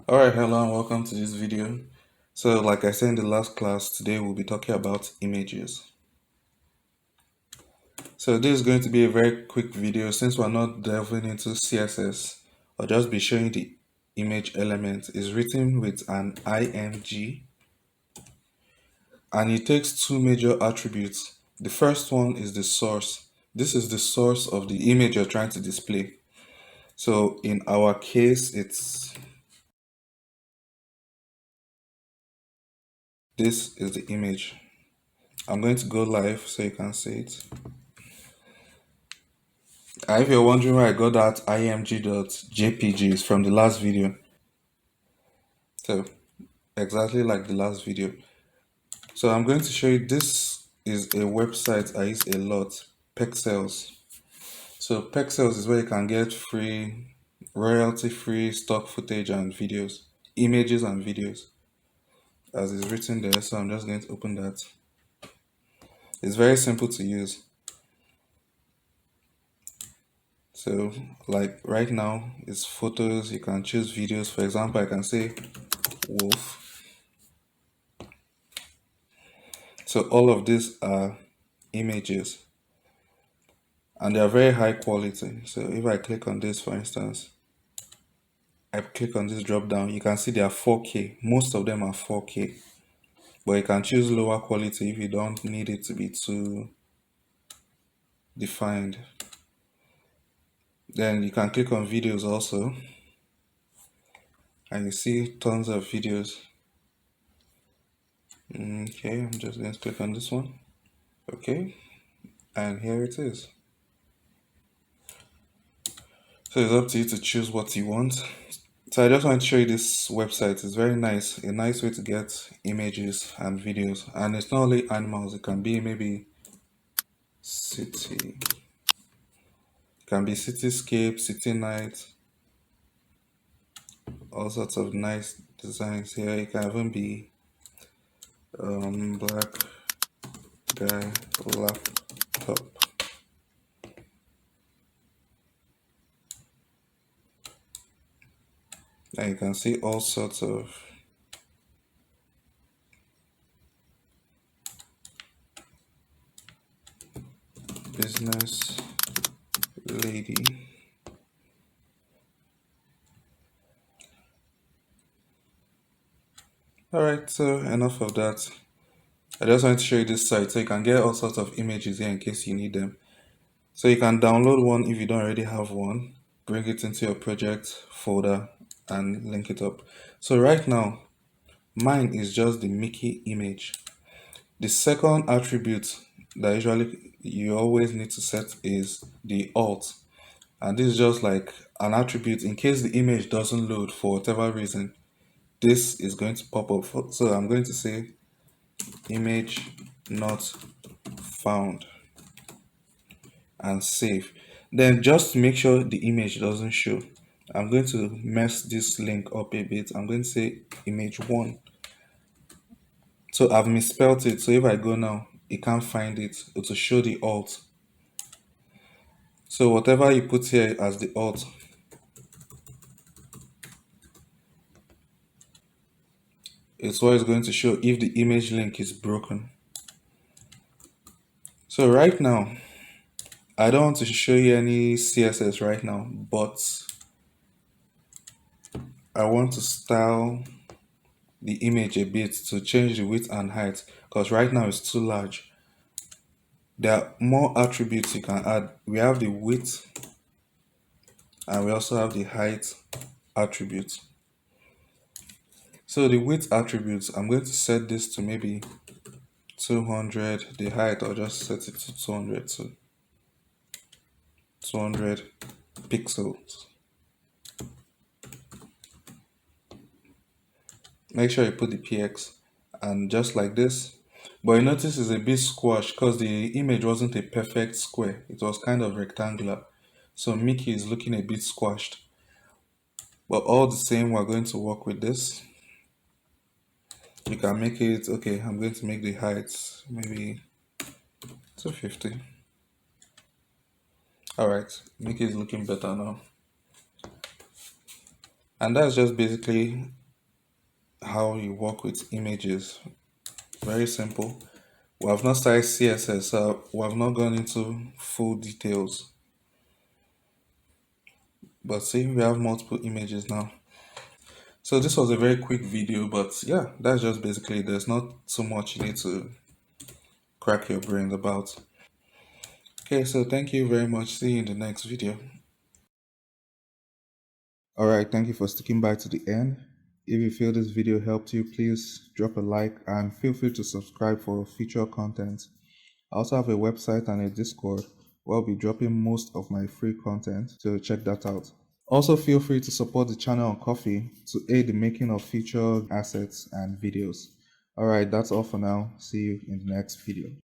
Alright, hello and welcome to this video. So, like I said in the last class, today we'll be talking about images. So, this is going to be a very quick video since we're not delving into CSS. I'll just be showing the image element. It's written with an img and it takes two major attributes. The first one is the source. This is the source of the image you're trying to display. So, in our case, this is the image. I'm going to go live so you can see it. If you're wondering where I got that img.jpg is from the last video. So exactly like the last video. So I'm going to show you this is a website I use a lot, Pexels. So Pexels is where you can get free, royalty free stock footage and videos, images and videos as is written there. So I'm just going to open that. It's very simple to use. So like right now it's photos, you can choose videos. For example, I can say wolf. So all of these are images and they are very high quality. So if I click on this, for instance, I click on this drop down, you can see they are 4K. Most of them are 4K, but you can choose lower quality if you don't need it to be too defined. Then you can click on videos also, and you see tons of videos. Okay, I'm just going to click on this one. Okay, and here it is. So it's up to you to choose what you want. So I just want to show you this website. It's very nice, a nice way to get images and videos. And it's not only animals, it can be maybe city. It can be cityscape, city night, all sorts of nice designs here. It can even be black guy laptop. And you can see all sorts of business lady. Alright, so enough of that. I just wanted to show you this site so you can get all sorts of images here in case you need them. So you can download one if you don't already have one, bring it into your project folder and link it up. So right now, mine is just the Mickey image. The second attribute that usually you always need to set is the alt. And this is just like an attribute in case the image doesn't load for whatever reason. This is going to pop up. So I'm going to say image not found and save. Then just to make sure the image doesn't show, I'm going to mess this link up a bit. I'm going to say image one. So I've misspelled it. So if I go now, it can't find it. It will show the alt. So whatever you put here as the alt, it's what it's going to show if the image link is broken. So right now, I don't want to show you any CSS right now, but I want to style the image a bit to change the width and height because right now it's too large. There are more attributes you can add. We have the width and we also have the height attribute. So the width attributes, I'm going to set this to maybe 200. The height, I'll just set it to 200 to 200 pixels. Make sure you put the px and just like this. But you notice it's a bit squashed because the image wasn't a perfect square. It was kind of rectangular. So Mickey is looking a bit squashed. But all the same, we're going to work with this. You can make it, okay, I'm going to make the height maybe 250. All right, Mickey is looking better now. And that's just basically how you work with images. Very simple. We have not started CSS, so we have not gone into full details. But see, we have multiple images now. So this was a very quick video, but yeah, that's just basically it. There's not too much you need to crack your brains about. Okay, so thank you very much. See you in the next video. Alright, thank you for sticking by to the end. If you feel this video helped you, please drop a like and feel free to subscribe for future content. I also have a website and a Discord where I'll be dropping most of my free content, so check that out. Also, feel free to support the channel on Coffee to aid the making of future assets and videos. Alright, that's all for now. See you in the next video.